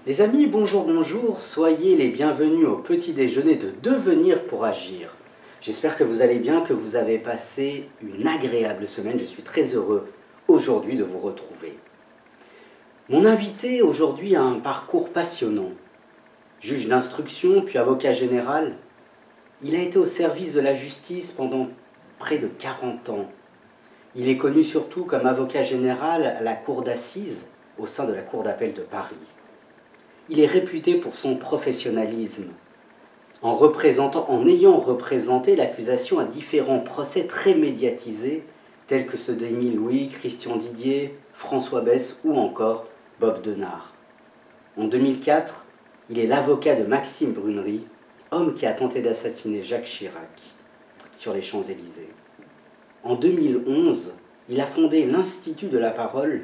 Les amis, bonjour, bonjour, soyez les bienvenus au petit déjeuner de Devenir pour agir. J'espère que vous allez bien, que vous avez passé une agréable semaine. Je suis très heureux aujourd'hui de vous retrouver. Mon invité aujourd'hui a un parcours passionnant. Juge d'instruction, puis avocat général, il a été au service de la justice pendant près de 40 ans. Il est connu surtout comme avocat général à la cour d'assises au sein de la cour d'appel de Paris. Il est réputé pour son professionnalisme, en ayant représenté l'accusation à différents procès très médiatisés, tels que ceux d'Émile Louis, Christian Didier, François Besse ou encore Bob Denard. En 2004, il est l'avocat de Maxime Brunerie, homme qui a tenté d'assassiner Jacques Chirac sur les Champs-Élysées. En 2011, il a fondé l'Institut de la parole,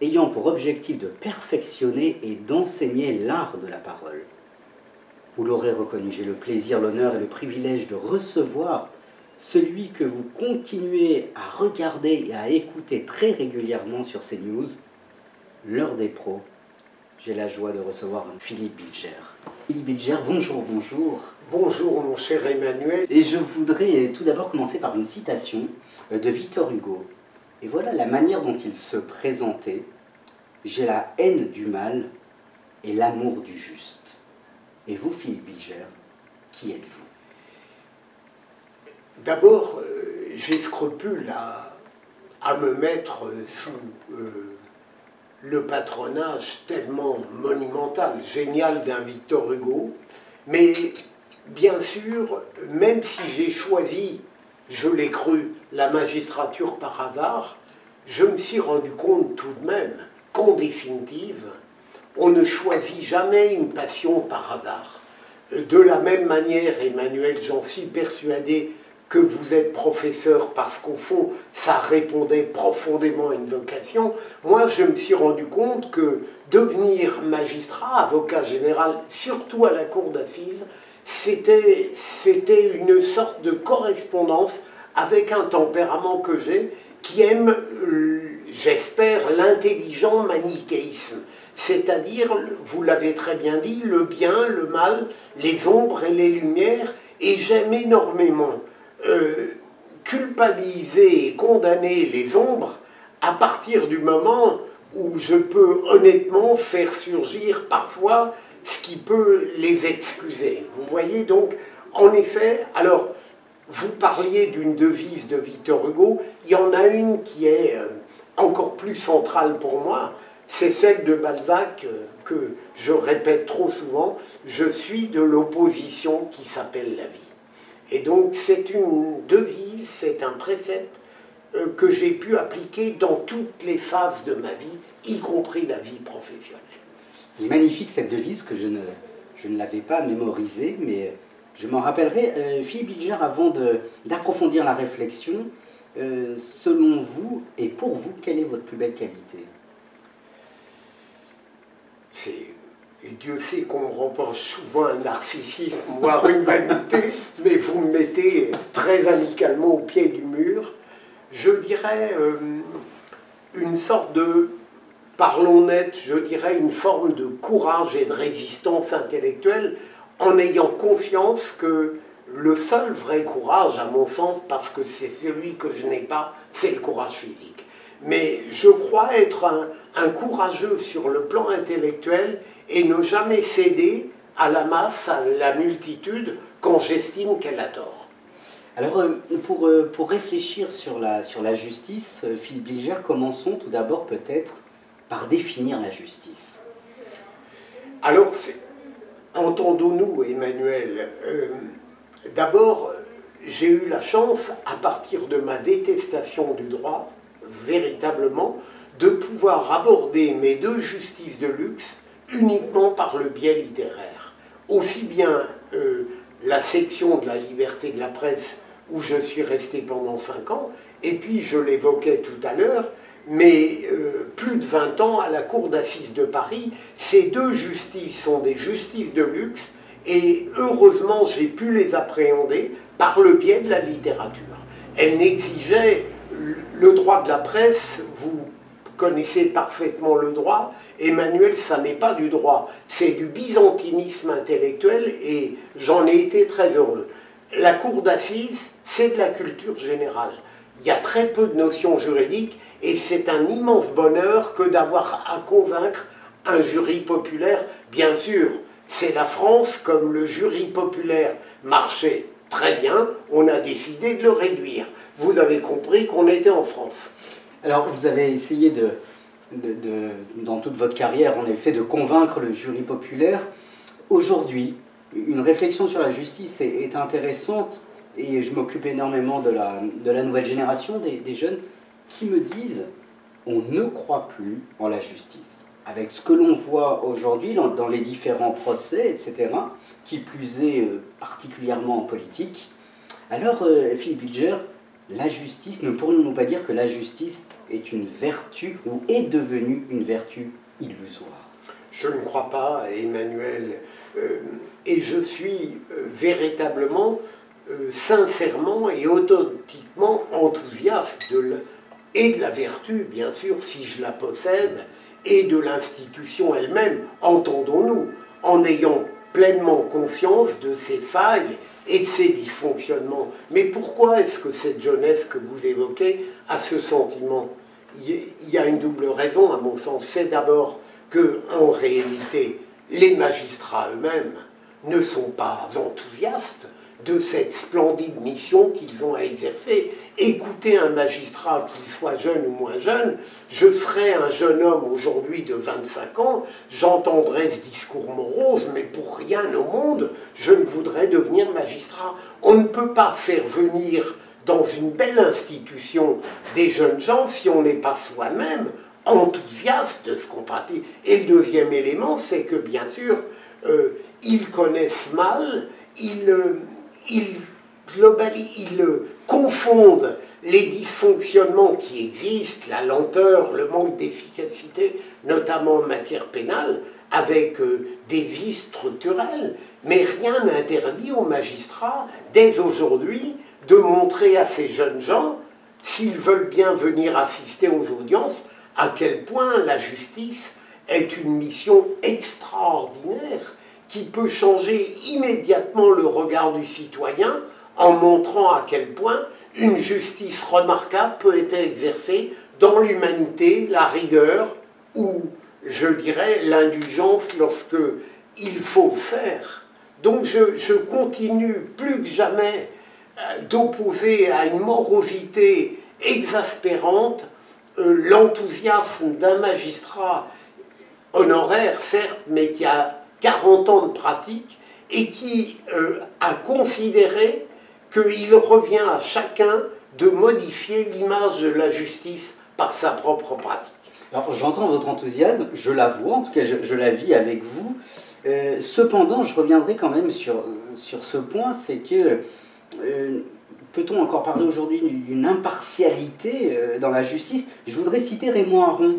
ayant pour objectif de perfectionner et d'enseigner l'art de la parole. Vous l'aurez reconnu, j'ai le plaisir, l'honneur et le privilège de recevoir celui que vous continuez à regarder et à écouter très régulièrement sur CNews, l'heure des pros. J'ai la joie de recevoir Philippe Bilger. Philippe Bilger, bonjour, bonjour. Bonjour mon cher Emmanuel. Et je voudrais tout d'abord commencer par une citation de Victor Hugo. Et voilà la manière dont il se présentait. J'ai la haine du mal et l'amour du juste. Et vous, Philippe Bilger, qui êtes-vous? D'abord, j'ai scrupule à me mettre sous le patronage tellement monumental, génial d'un Victor Hugo. Mais bien sûr, même si j'ai choisi, je l'ai cru, la magistrature par hasard, je me suis rendu compte tout de même qu'en définitive, on ne choisit jamais une passion par hasard. De la même manière, Emmanuel, j'en suis persuadé que vous êtes professeur parce qu'au fond, ça répondait profondément à une vocation. Moi, je me suis rendu compte que devenir magistrat, avocat général, surtout à la cour d'assises, c'était une sorte de correspondance avec un tempérament que j'ai, qui aime, j'espère, l'intelligent manichéisme. C'est-à-dire, vous l'avez très bien dit, le bien, le mal, les ombres et les lumières, et j'aime énormément culpabiliser et condamner les ombres à partir du moment où je peux honnêtement faire surgir parfois ce qui peut les excuser. Vous voyez donc, en effet, alors, vous parliez d'une devise de Victor Hugo, il y en a une qui est encore plus centrale pour moi, c'est celle de Balzac que je répète trop souvent, je suis de l'opposition qui s'appelle la vie. Et donc c'est une devise, c'est un précepte que j'ai pu appliquer dans toutes les phases de ma vie, y compris la vie professionnelle. Il est magnifique cette devise que je ne l'avais pas mémorisée, mais je m'en rappellerai. Philippe Bilger, avant d'approfondir la réflexion, selon vous et pour vous, quelle est votre plus belle qualité? Et Dieu sait qu'on me reproche souvent un narcissisme, voire une vanité, mais vous me mettez très amicalement au pied du mur. Je dirais une sorte de, parlons net, je dirais une forme de courage et de résistance intellectuelle, en ayant conscience que le seul vrai courage, à mon sens, parce que c'est celui que je n'ai pas, c'est le courage physique. Mais je crois être un courageux sur le plan intellectuel et ne jamais céder à la masse, à la multitude, quand j'estime qu'elle a tort. Alors, pour réfléchir sur la justice, Philippe Bilger, commençons tout d'abord peut-être par définir la justice. Alors, entendons-nous, Emmanuel. D'abord, j'ai eu la chance, à partir de ma détestation du droit, véritablement, de pouvoir aborder mes deux justices de luxe uniquement par le biais littéraire. Aussi bien la section de la liberté de la presse, où je suis resté pendant 5 ans, et puis je l'évoquais tout à l'heure, mais plus de 20 ans à la cour d'assises de Paris. Ces deux justices sont des justices de luxe, et heureusement j'ai pu les appréhender par le biais de la littérature. Elles n'exigeaient le droit de la presse, vous connaissez parfaitement le droit. Emmanuel, ça n'est pas du droit, c'est du byzantinisme intellectuel et j'en ai été très heureux. La cour d'assises, c'est de la culture générale. Il y a très peu de notions juridiques et c'est un immense bonheur que d'avoir à convaincre un jury populaire. Bien sûr, c'est la France, comme le jury populaire marchait très bien, on a décidé de le réduire. Vous avez compris qu'on était en France. Alors, vous avez essayé dans toute votre carrière, en effet, de convaincre le jury populaire. Aujourd'hui, une réflexion sur la justice est intéressante, et je m'occupe énormément de la nouvelle génération, des jeunes, qui me disent « on ne croit plus en la justice ». Avec ce que l'on voit aujourd'hui dans les différents procès, etc., qui plus est particulièrement en politique. Alors, Philippe Bilger, la justice, ne pourrions-nous pas dire que la justice est une vertu ou est devenue une vertu illusoire? Je ne crois pas, Emmanuel, et je suis véritablement, sincèrement et authentiquement enthousiaste et de la vertu, bien sûr, si je la possède, et de l'institution elle-même, entendons-nous, en ayant pleinement conscience de ses failles et de ses dysfonctionnements. Mais pourquoi est-ce que cette jeunesse que vous évoquez a ce sentiment? Il y a une double raison, à mon sens. C'est d'abord que, en réalité, les magistrats eux-mêmes ne sont pas enthousiastes de cette splendide mission qu'ils ont à exercer. Écoutez un magistrat, qu'il soit jeune ou moins jeune, je serais un jeune homme aujourd'hui de 25 ans, j'entendrais ce discours morose, mais pour rien au monde, je ne voudrais devenir magistrat. On ne peut pas faire venir dans une belle institution des jeunes gens si on n'est pas soi-même enthousiaste de ce qu'on pratique. Et le deuxième élément, c'est que bien sûr, ils connaissent mal, ils confondent les dysfonctionnements qui existent, la lenteur, le manque d'efficacité, notamment en matière pénale, avec des vices structurels. Mais rien n'interdit aux magistrats, dès aujourd'hui, de montrer à ces jeunes gens, s'ils veulent bien venir assister aux audiences, à quel point la justice est une mission extraordinaire qui peut changer immédiatement le regard du citoyen en montrant à quel point une justice remarquable peut être exercée dans l'humanité, la rigueur ou, je dirais, l'indulgence lorsque il faut le faire. Donc je continue plus que jamais d'opposer à une morosité exaspérante l'enthousiasme d'un magistrat honoraire, certes, mais qui a 40 ans de pratique et qui a considéré qu'il revient à chacun de modifier l'image de la justice par sa propre pratique. Alors j'entends votre enthousiasme, je la vois, en tout cas je la vis avec vous. Cependant, je reviendrai quand même sur ce point, c'est que peut-on encore parler aujourd'hui d'une impartialité dans la justice? Je voudrais citer Raymond Aron,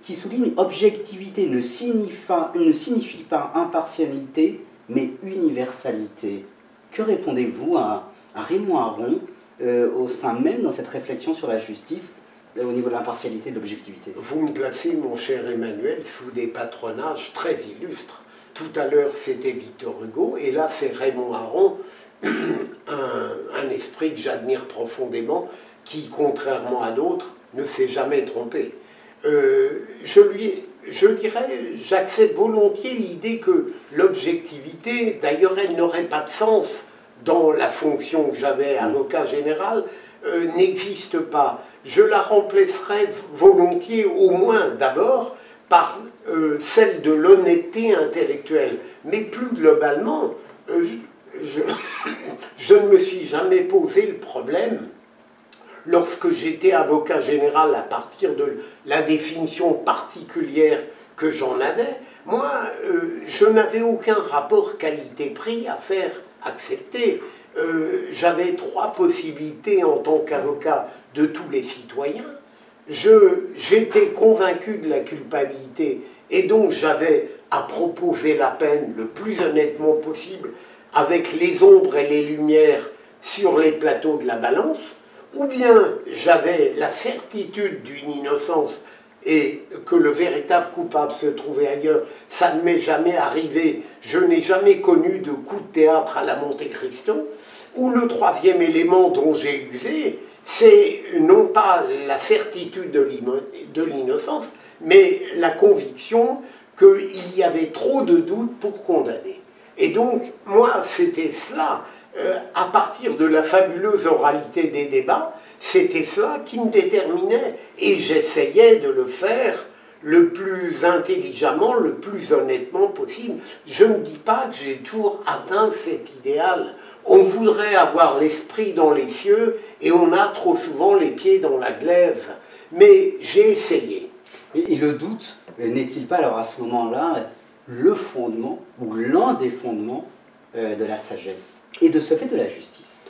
qui souligne « Objectivité ne signifie pas impartialité, mais universalité ». Que répondez-vous à Raymond Aron au sein même dans cette réflexion sur la justice au niveau de l'impartialité et de l'objectivité? Vous me placez, mon cher Emmanuel, sous des patronages très illustres. Tout à l'heure, c'était Victor Hugo, et là, c'est Raymond Aron, un esprit que j'admire profondément, qui, contrairement à d'autres, ne s'est jamais trompé. Je dirais, j'accepte volontiers l'idée que l'objectivité, d'ailleurs elle n'aurait pas de sens dans la fonction que j'avais avocat général, n'existe pas. Je la remplacerais volontiers au moins d'abord par celle de l'honnêteté intellectuelle. Mais plus globalement, je ne me suis jamais posé le problème lorsque j'étais avocat général, à partir de la définition particulière que j'en avais, moi, je n'avais aucun rapport qualité-prix à faire accepter. J'avais 3 possibilités en tant qu'avocat de tous les citoyens. J'étais convaincu de la culpabilité et donc j'avais à proposer la peine le plus honnêtement possible avec les ombres et les lumières sur les plateaux de la balance. Ou bien j'avais la certitude d'une innocence et que le véritable coupable se trouvait ailleurs. Ça ne m'est jamais arrivé. Je n'ai jamais connu de coup de théâtre à la Monte Cristo. Ou le troisième élément dont j'ai usé, c'est non pas la certitude de l'innocence, mais la conviction qu'il y avait trop de doutes pour condamner. Et donc, moi, c'était cela, à partir de la fabuleuse oralité des débats, c'était cela qui me déterminait. Et j'essayais de le faire le plus intelligemment, le plus honnêtement possible. Je ne dis pas que j'ai toujours atteint cet idéal. On voudrait avoir l'esprit dans les cieux et on a trop souvent les pieds dans la glaise. Mais j'ai essayé. Et le doute n'est-il pas alors à ce moment-là le fondement ou l'un des fondements de la sagesse et de ce fait de la justice?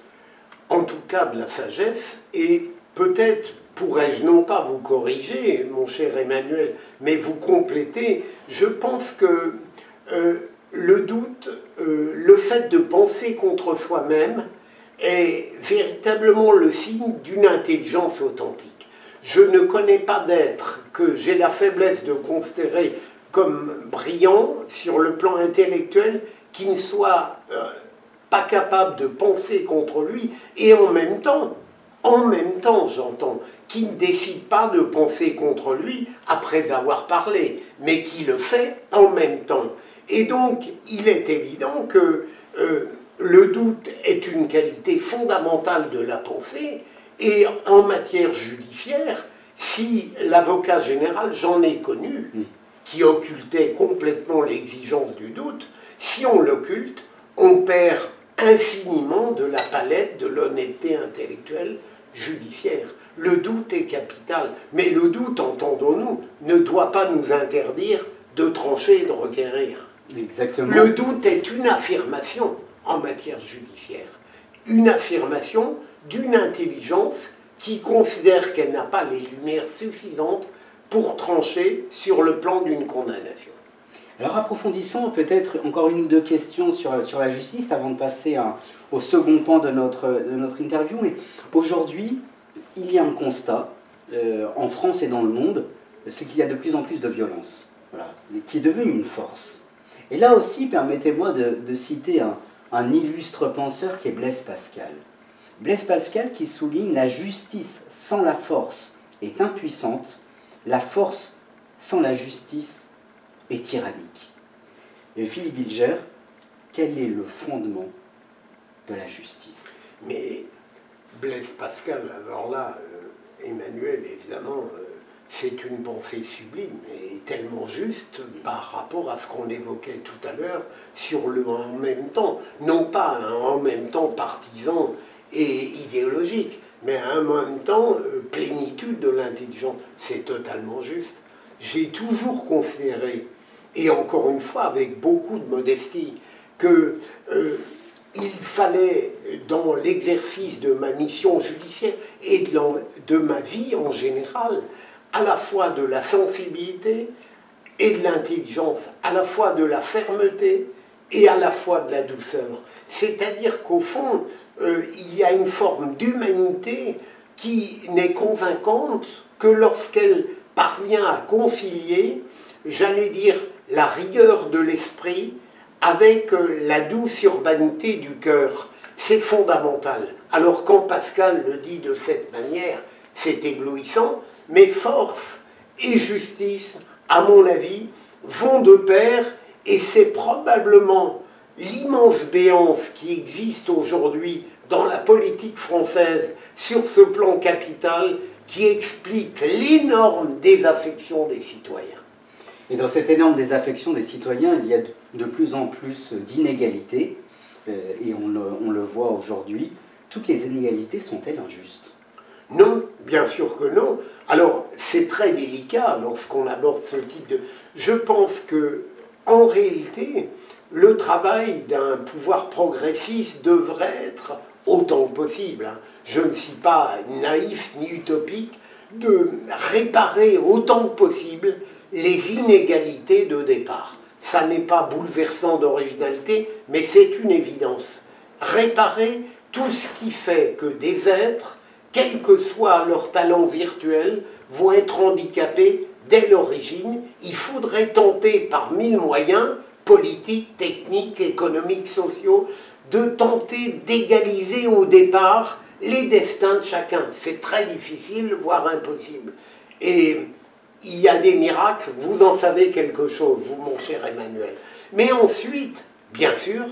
En tout cas de la sagesse, et peut-être pourrais-je non pas vous corriger, mon cher Emmanuel, mais vous compléter. Je pense que le doute, le fait de penser contre soi-même est véritablement le signe d'une intelligence authentique. Je ne connais pas d'être que j'ai la faiblesse de considérer comme brillant sur le plan intellectuel qui ne soit pas capable de penser contre lui et en même temps j'entends, qui ne décide pas de penser contre lui après avoir parlé, mais qui le fait en même temps. Et donc, il est évident que le doute est une qualité fondamentale de la pensée, et en matière judiciaire, si l'avocat général, j'en ai connu, qui occultait complètement l'exigence du doute, si on l'occulte, on perd infiniment de la palette de l'honnêteté intellectuelle judiciaire. Le doute est capital, mais le doute, entendons-nous, ne doit pas nous interdire de trancher et de requérir. Exactement. Le doute est une affirmation en matière judiciaire, une affirmation d'une intelligence qui considère qu'elle n'a pas les lumières suffisantes pour trancher sur le plan d'une condamnation. Alors approfondissons peut-être encore une ou deux questions sur la justice avant de passer au second pan de notre interview. Mais aujourd'hui, il y a un constat, en France et dans le monde, c'est qu'il y a de plus en plus de violence, voilà, qui est devenue une force. Et là aussi, permettez-moi de citer un illustre penseur qui est Blaise Pascal. Blaise Pascal qui souligne: la justice sans la force est impuissante, la force sans la justice est tyrannique. Et Philippe Bilger, quel est le fondement de la justice? Mais Blaise Pascal, alors là, Emmanuel, évidemment, c'est une pensée sublime et tellement juste par rapport à ce qu'on évoquait tout à l'heure sur le en même temps. Non pas un en même temps partisan et idéologique, mais en même temps plénitude de l'intelligence. C'est totalement juste. J'ai toujours considéré, et encore une fois avec beaucoup de modestie, que il fallait, dans l'exercice de ma mission judiciaire et de ma vie en général, à la fois de la sensibilité et de l'intelligence, à la fois de la fermeté et à la fois de la douceur. C'est-à-dire qu'au fond, il y a une forme d'humanité qui n'est convaincante que lorsqu'elle parvient à concilier, j'allais dire, la rigueur de l'esprit avec la douce urbanité du cœur. C'est fondamental. Alors quand Pascal le dit de cette manière, c'est éblouissant, mais force et justice, à mon avis, vont de pair, et c'est probablement l'immense béance qui existe aujourd'hui dans la politique française sur ce plan capital qui explique l'énorme désaffection des citoyens. Et dans cette énorme désaffection des citoyens, il y a de plus en plus d'inégalités, et on le voit aujourd'hui. Toutes les inégalités sont-elles injustes? Non, bien sûr que non. Alors, c'est très délicat lorsqu'on aborde ce type de... Je pense que, en réalité, le travail d'un pouvoir progressiste devrait être, autant que possible, je ne suis pas naïf ni utopique, de réparer autant que possible les inégalités de départ. Ça n'est pas bouleversant d'originalité, mais c'est une évidence. Réparer tout ce qui fait que des êtres, quel que soit leur talent virtuel, vont être handicapés dès l'origine, il faudrait tenter par 1000 moyens, politiques, techniques, économiques, sociaux, de tenter d'égaliser au départ les destins de chacun. C'est très difficile, voire impossible. Et il y a des miracles, vous en savez quelque chose, vous, mon cher Emmanuel. Mais ensuite, bien sûr,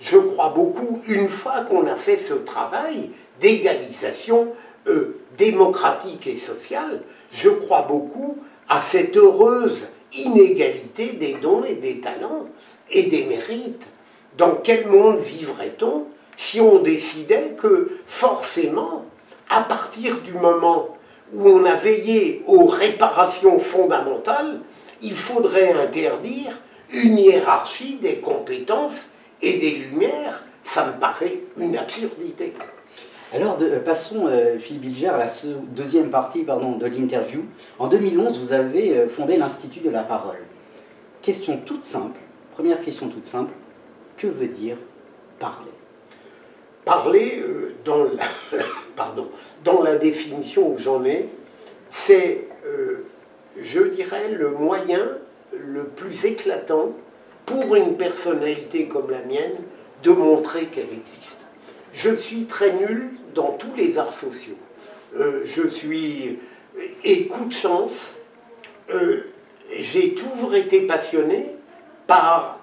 je crois beaucoup, une fois qu'on a fait ce travail d'égalisation démocratique et sociale, je crois beaucoup à cette heureuse inégalité des dons et des talents et des mérites. Dans quel monde vivrait-on si on décidait que forcément, à partir du moment où on a veillé aux réparations fondamentales, il faudrait interdire une hiérarchie des compétences et des lumières? Ça me paraît une absurdité. Alors, passons, Philippe Bilger, à la deuxième partie de l'interview. En 2011, vous avez fondé l'Institut de la parole. Question toute simple, première question toute simple, que veut dire parler? Parler, dans la définition que j'en ai, c'est, je dirais, le moyen le plus éclatant pour une personnalité comme la mienne de montrer qu'elle existe. Je suis très nul dans tous les arts sociaux. Et coup de chance, j'ai toujours été passionné par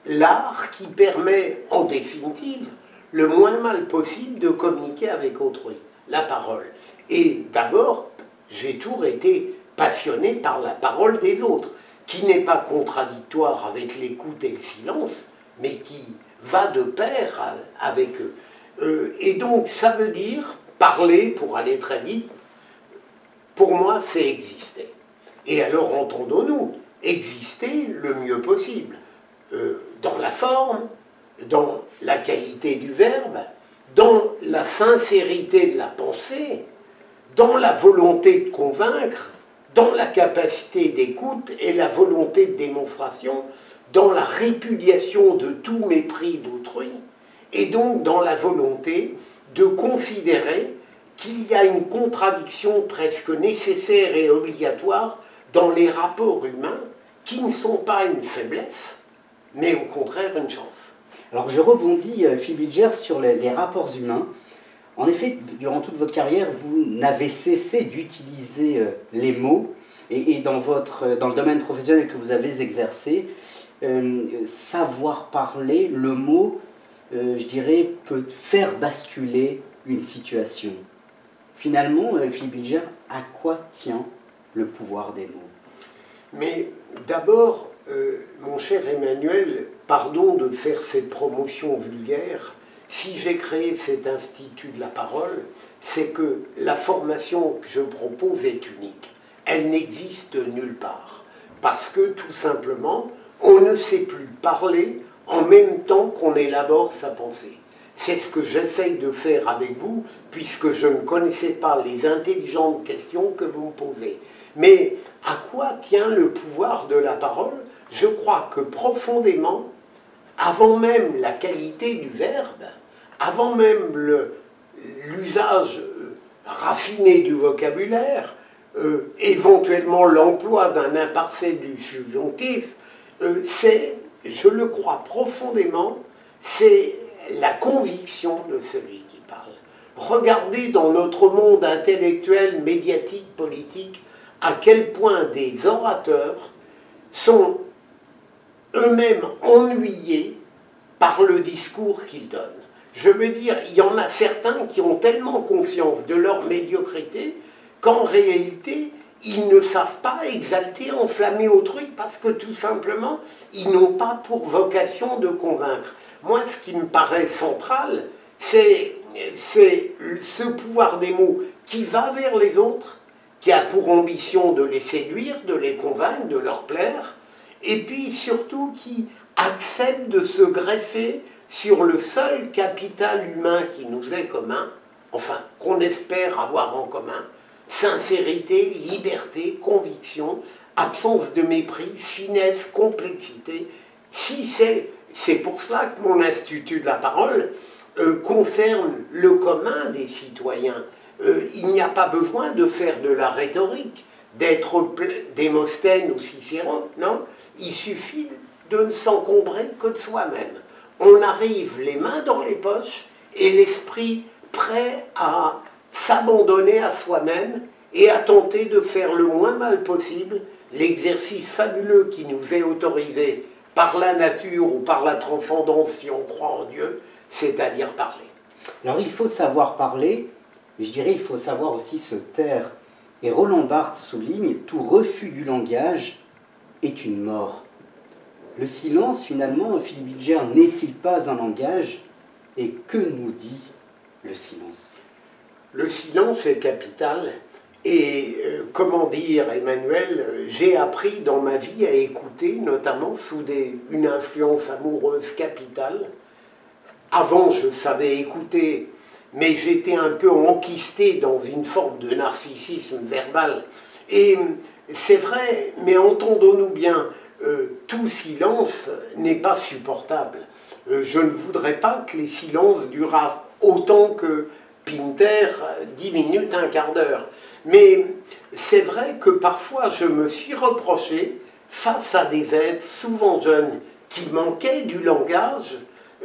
l'art qui permet, en définitive, le moins mal possible de communiquer avec autrui, la parole. Et d'abord, j'ai toujours été passionné par la parole des autres, qui n'est pas contradictoire avec l'écoute et le silence, mais qui va de pair avec eux. Et donc, ça veut dire, parler, pour aller très vite, pour moi, c'est exister. Et alors, entendons-nous, exister le mieux possible, dans la forme, dans la qualité du verbe, dans la sincérité de la pensée, dans la volonté de convaincre, dans la capacité d'écoute et la volonté de démonstration, dans la répudiation de tout mépris d'autrui, et donc dans la volonté de considérer qu'il y a une contradiction presque nécessaire et obligatoire dans les rapports humains qui ne sont pas une faiblesse, mais au contraire une chance. Alors je rebondis, Philippe Bilger, sur les rapports humains. En effet, durant toute votre carrière, vous n'avez cessé d'utiliser les mots, et dans le domaine professionnel que vous avez exercé, savoir parler, le mot, je dirais, peut faire basculer une situation. Finalement, Philippe Bilger, à quoi tient le pouvoir des mots? Mais d'abord, mon cher Emmanuel, pardon de faire cette promotion vulgaire. Si j'ai créé cet institut de la parole, c'est que la formation que je propose est unique. Elle n'existe nulle part. Parce que, tout simplement, on ne sait plus parler en même temps qu'on élabore sa pensée. C'est ce que j'essaye de faire avec vous, puisque je ne connaissais pas les intelligentes questions que vous me posez. Mais à quoi tient le pouvoir de la parole? Je crois que profondément, avant même la qualité du verbe, avant même l'usage raffiné du vocabulaire, éventuellement l'emploi d'un imparfait du subjonctif, je le crois profondément, c'est la conviction de celui qui parle. Regardez dans notre monde intellectuel, médiatique, politique, à quel point des orateurs sont eux-mêmes ennuyés par le discours qu'ils donnent. Je veux dire, il y en a certains qui ont tellement conscience de leur médiocrité qu'en réalité, ils ne savent pas exalter, enflammer autrui parce que tout simplement, ils n'ont pas pour vocation de convaincre. Moi, ce qui me paraît central, c'est ce pouvoir des mots qui va vers les autres, qui a pour ambition de les séduire, de les convaincre, de leur plaire, et puis surtout qui accepte de se greffer sur le seul capital humain qui nous est commun, enfin, qu'on espère avoir en commun, sincérité, liberté, conviction, absence de mépris, finesse, complexité. Si c'est pour cela que mon Institut de la parole concerne le commun des citoyens. Il n'y a pas besoin de faire de la rhétorique, d'être Démosthène ou Cicéron, non, il suffit de ne s'encombrer que de soi-même. On arrive les mains dans les poches et l'esprit prêt à s'abandonner à soi-même et à tenter de faire le moins mal possible l'exercice fabuleux qui nous est autorisé par la nature ou par la transcendance si on croit en Dieu, c'est-à-dire parler. Alors il faut savoir parler, mais je dirais il faut savoir aussi se taire. Et Roland Barthes souligne « Tout refus du langage est une mort ». Le silence, finalement, Philippe Bilger, n'est-il pas un langage? Et que nous dit le silence? Le silence est capital. Et comment dire, Emmanuel, j'ai appris dans ma vie à écouter, notamment sous une influence amoureuse capitale. Avant, je savais écouter, mais j'étais un peu enquisté dans une forme de narcissisme verbal. Et c'est vrai, mais entendons-nous bien, tout silence n'est pas supportable. Je ne voudrais pas que les silences durent autant que Pinter, 10 minutes, un quart d'heure. Mais c'est vrai que parfois je me suis reproché, face à des êtres souvent jeunes qui manquaient du langage,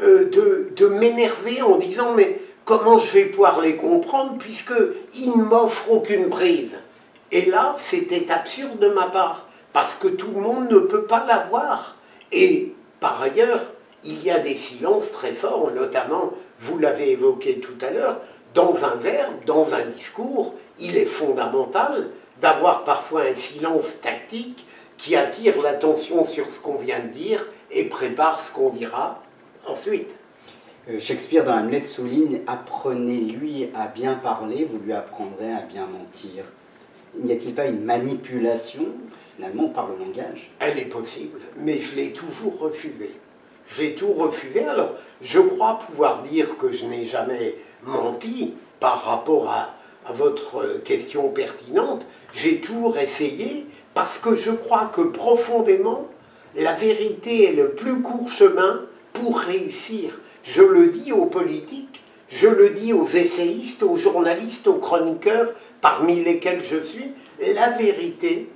de m'énerver en disant « mais comment je vais pouvoir les comprendre puisqu'ils ne m'offrent aucune bride ?» Et là, c'était absurde de ma part, parce que tout le monde ne peut pas l'avoir. Et par ailleurs, il y a des silences très forts, notamment, vous l'avez évoqué tout à l'heure, dans un verbe, dans un discours, il est fondamental d'avoir parfois un silence tactique qui attire l'attention sur ce qu'on vient de dire et prépare ce qu'on dira ensuite. Shakespeare dans Hamlet souligne « Apprenez-lui à bien parler, vous lui apprendrez à bien mentir ». N'y a-t-il pas une manipulation, finalement, par le langage? Elle est possible, mais je l'ai toujours refusée. Je l'ai tout refusé. Alors, je crois pouvoir dire que je n'ai jamais menti par rapport à votre question pertinente. J'ai toujours essayé parce que je crois que profondément, la vérité est le plus court chemin pour réussir. Je le dis aux politiques, je le dis aux essayistes, aux journalistes, aux chroniqueurs, parmi lesquels je suis. La vérité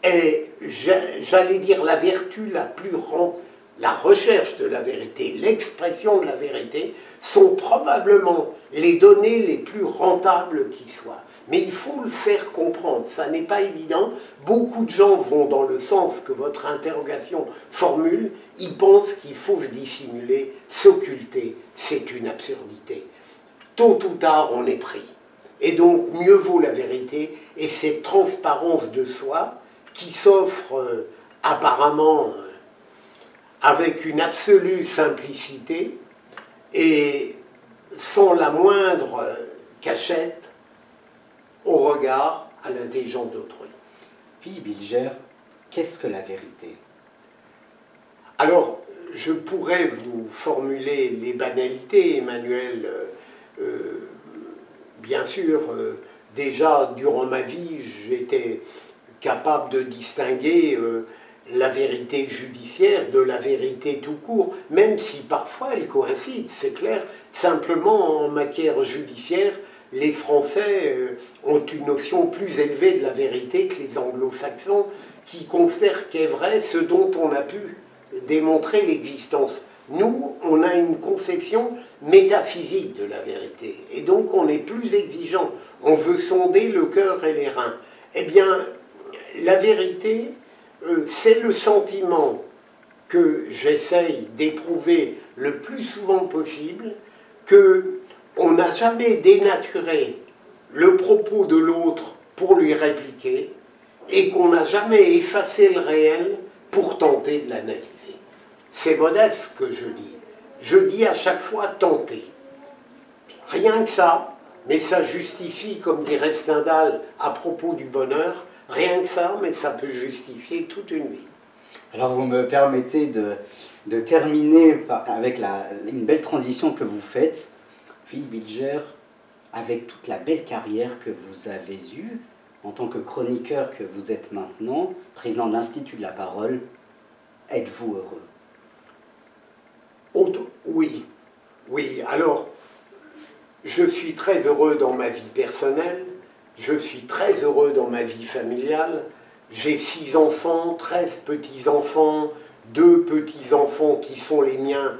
est, j'allais dire, la vertu la plus rentable. La recherche de la vérité, l'expression de la vérité sont probablement les données les plus rentables qui soient. Mais il faut le faire comprendre, ça n'est pas évident. Beaucoup de gens vont dans le sens que votre interrogation formule, ils pensent qu'il faut se dissimuler, s'occulter, c'est une absurdité. Tôt ou tard, on est pris. Et donc, mieux vaut la vérité et cette transparence de soi qui s'offre apparemment avec une absolue simplicité et sans la moindre cachette au regard, à l'intelligence d'autrui. Philippe Bilger, qu'est-ce que la vérité? Alors, je pourrais vous formuler les banalités, Emmanuel. Bien sûr, déjà, durant ma vie, j'étais capable de distinguer la vérité judiciaire de la vérité tout court, même si parfois elles coïncident, c'est clair. Simplement, en matière judiciaire, les Français ont une notion plus élevée de la vérité que les Anglo-Saxons, qui considèrent qu'est vrai ce dont on a pu démontrer l'existence. Nous, on a une conception métaphysique de la vérité, et donc on est plus exigeant. On veut sonder le cœur et les reins. Eh bien, la vérité, c'est le sentiment que j'essaye d'éprouver le plus souvent possible, qu'on n'a jamais dénaturé le propos de l'autre pour lui répliquer, et qu'on n'a jamais effacé le réel pour tenter de l'analyser. C'est modeste ce que je dis. Je dis à chaque fois tenter. Rien que ça, mais ça justifie, comme dirait Stendhal à propos du bonheur, rien que ça, mais ça peut justifier toute une vie. Alors vous me permettez de terminer avec une belle transition que vous faites. Philippe Bilger, avec toute la belle carrière que vous avez eue, en tant que chroniqueur que vous êtes maintenant, président de l'Institut de la Parole, êtes-vous heureux? Oui, oui. Alors, je suis très heureux dans ma vie personnelle. Je suis très heureux dans ma vie familiale. J'ai 6 enfants, 13 petits-enfants, 2 petits-enfants qui sont les miens,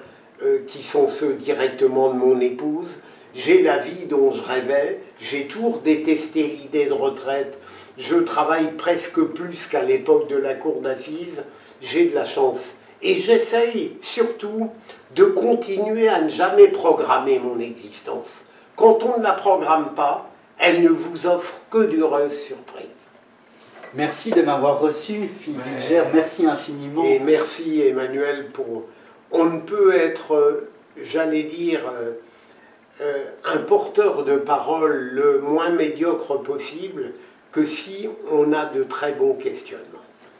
qui sont ceux directement de mon épouse. J'ai la vie dont je rêvais. J'ai toujours détesté l'idée de retraite. Je travaille presque plus qu'à l'époque de la cour d'assises. J'ai de la chance. Et j'essaye surtout de continuer à ne jamais programmer mon existence. Quand on ne la programme pas, elle ne vous offre que d'heureuses surprises. Merci de m'avoir reçu, Philippe Bilger, merci infiniment. Et merci Emmanuel pour... On ne peut être, j'allais dire, un porteur de parole le moins médiocre possible que si on a de très bons questionnements.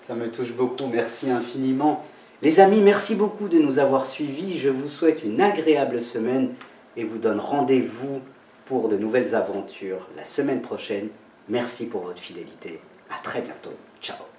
Ça me touche beaucoup, merci infiniment. Les amis, merci beaucoup de nous avoir suivis. Je vous souhaite une agréable semaine et vous donne rendez-vous pour de nouvelles aventures la semaine prochaine. Merci pour votre fidélité. À très bientôt. Ciao.